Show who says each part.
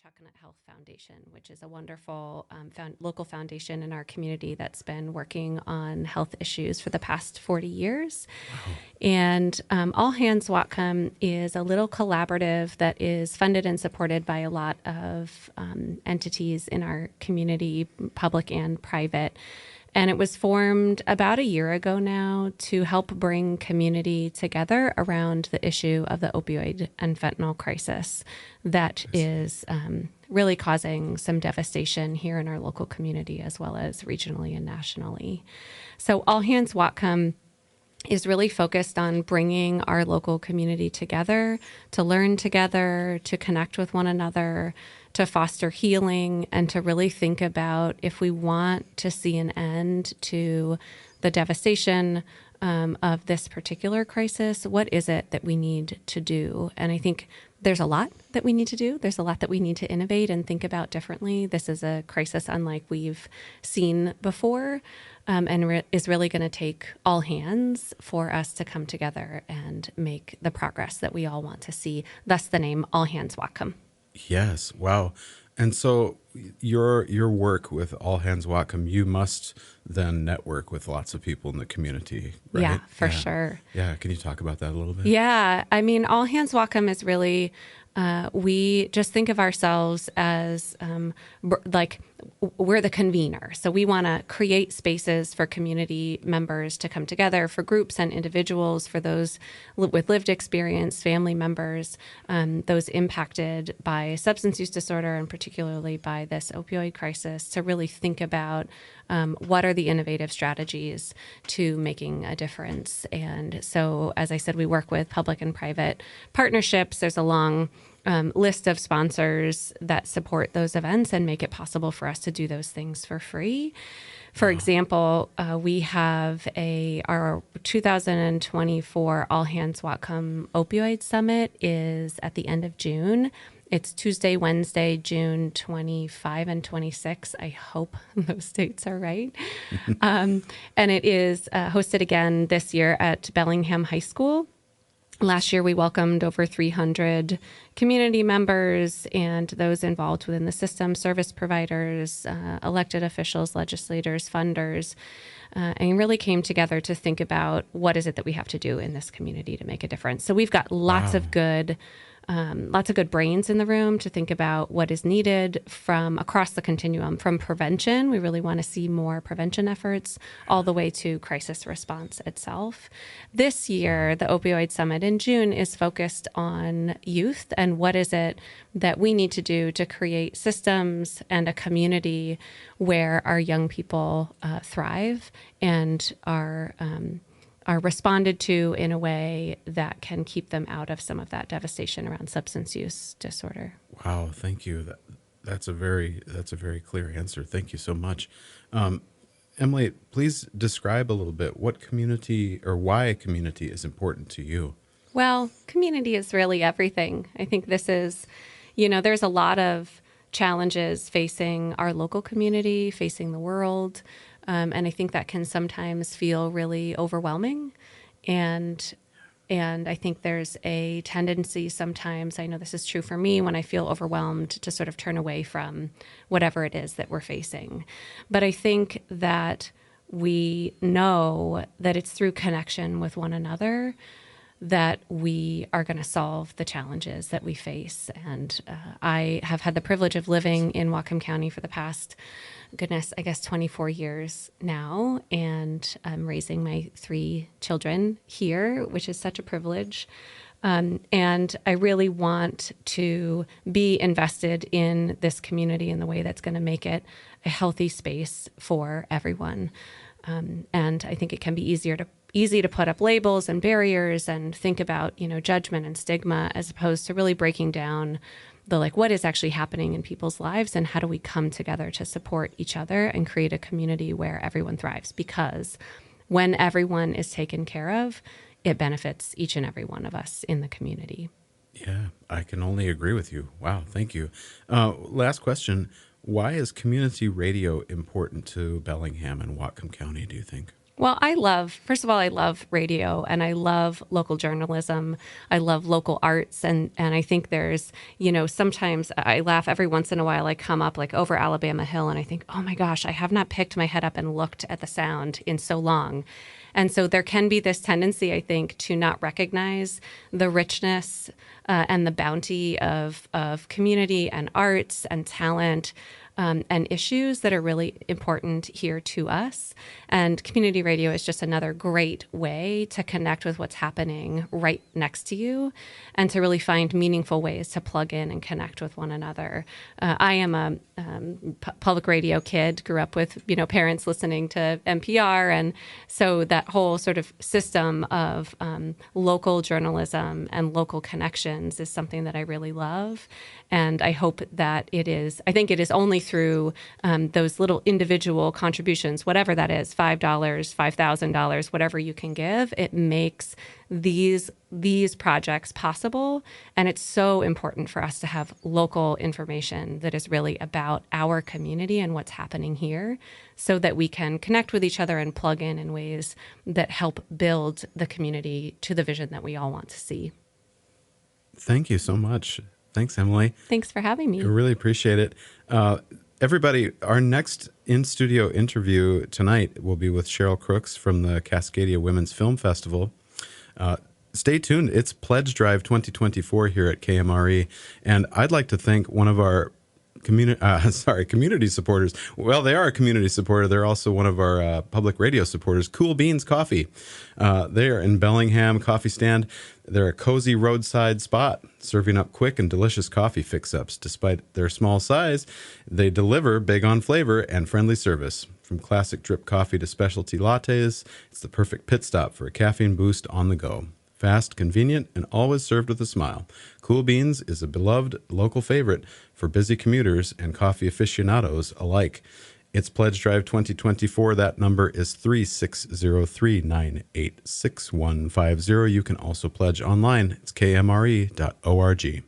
Speaker 1: Chuckanut Health Foundation, which is a wonderful local foundation in our community that's been working on health issues for the past 40 years.
Speaker 2: Wow.
Speaker 1: And All Hands Whatcom is a little collaborative that is funded and supported by a lot of entities in our community, public and private. And it was formed about a year ago now to help bring community together around the issue of the opioid and fentanyl crisis that is really causing some devastation here in our local community as well as regionally and nationally. So All Hands Whatcom is really focused on bringing our local community together to learn together, to connect with one another, to foster healing, and to really think about if we want to see an end to the devastation of this particular crisis, what is it that we need to do? And I think there's a lot that we need to do. There's a lot that we need to innovate and think about differently. This is a crisis unlike we've seen before, and is really going to take all hands for us to come together and make the progress that we all want to see. Thus the name All Hands Whatcom.
Speaker 2: Yes. Wow. And so your work with All Hands Whatcom, you must then network with lots of people in the community, right?
Speaker 1: Yeah, for sure.
Speaker 2: Yeah. Can you talk about that a little bit?
Speaker 1: Yeah. I mean, All Hands Whatcom is really, we just think of ourselves as like we're the convener. So we want to create spaces for community members to come together, for groups and individuals, for those with lived experience, family members, those impacted by substance use disorder, and particularly by this opioid crisis, to really think about what are the innovative strategies to making a difference. And so, as I said, we work with public and private partnerships. There's a long list of sponsors that support those events and make it possible for us to do those things for free. For example, we have our 2024 All Hands Whatcom Opioid Summit is at the end of June. It's Tuesday, Wednesday, June 25 and 26. I hope those dates are right. And it is hosted again this year at Bellingham High School. Last year, we welcomed over 300 community members and those involved within the system, service providers, elected officials, legislators, funders, and really came together to think about what is it that we have to do in this community to make a difference. So we've got lots of good brains in the room to think about what is needed from across the continuum, from prevention. We really want to see more prevention efforts all the way to crisis response itself. This year, the Opioid Summit in June is focused on youth and what is it that we need to do to create systems and a community where our young people thrive and are responded to in a way that can keep them out of some of that devastation around substance use disorder.
Speaker 2: Wow, thank you. That's a very clear answer. Thank you so much. Emily, please describe a little bit what community or why community is important to you.
Speaker 1: Well, community is really everything. I think this is, there's a lot of challenges facing our local community, facing the world. And I think that can sometimes feel really overwhelming. And I think there's a tendency sometimes, I know this is true for me, when I feel overwhelmed to sort of turn away from whatever it is that we're facing. But I think that we know that it's through connection with one another that we are going to solve the challenges that we face. And I have had the privilege of living in Whatcom County for the past, 24 years now. And I'm raising my 3 children here, which is such a privilege. And I really want to be invested in this community in the way that's going to make it a healthy space for everyone. And I think it can be easy to put up labels and barriers and think about, judgment and stigma, as opposed to really breaking down what is actually happening in people's lives and how do we come together to support each other and create a community where everyone thrives. Because when everyone is taken care of, it benefits each and every one of us in the community.
Speaker 2: Yeah, I can only agree with you. Wow, thank you. Last question. Why is community radio important to Bellingham and Whatcom County, do you think?
Speaker 1: Well, first of all, I love radio and I love local journalism. I love local arts. And I think there's, sometimes I laugh every once in a while. I come up like over Alabama Hill and I think, oh my gosh, I have not picked my head up and looked at the sound in so long. And so there can be this tendency, I think, to not recognize the richness and the bounty of community and arts and talent and issues that are really important here to us. And community radio is just another great way to connect with what's happening right next to you and to really find meaningful ways to plug in and connect with one another. I am a public radio kid, grew up with, parents listening to NPR. And so that whole sort of system of local journalism and local connections is something that I really love. And I hope that I think it is only through those little individual contributions, whatever that is, $5, $5,000, whatever you can give, it makes these projects possible. And it's so important for us to have local information that is really about our community and what's happening here so that we can connect with each other and plug in ways that help build the community to the vision that we all want to see.
Speaker 2: Thank you so much. Thanks, Emily.
Speaker 1: Thanks for having me.
Speaker 2: I really appreciate it. Everybody, our next in-studio interview tonight will be with Cheryl Crooks from the Cascadia Women's Film Festival. Stay tuned. It's Pledge Drive 2024 here at KMRE. And I'd like to thank one of our community supporters. Well, they are a community supporter. They're also one of our public radio supporters, Cool Beans Coffee. They are in Bellingham coffee stand. They're a cozy roadside spot, serving up quick and delicious coffee fix-ups. Despite their small size, they deliver big on flavor and friendly service. From classic drip coffee to specialty lattes, it's the perfect pit stop for a caffeine boost on the go. Fast, convenient, and always served with a smile. Cool Beans is a beloved local favorite for busy commuters and coffee aficionados alike. It's Pledge Drive 2024. That number is 36039866150. You can also pledge online. It's kmre.org.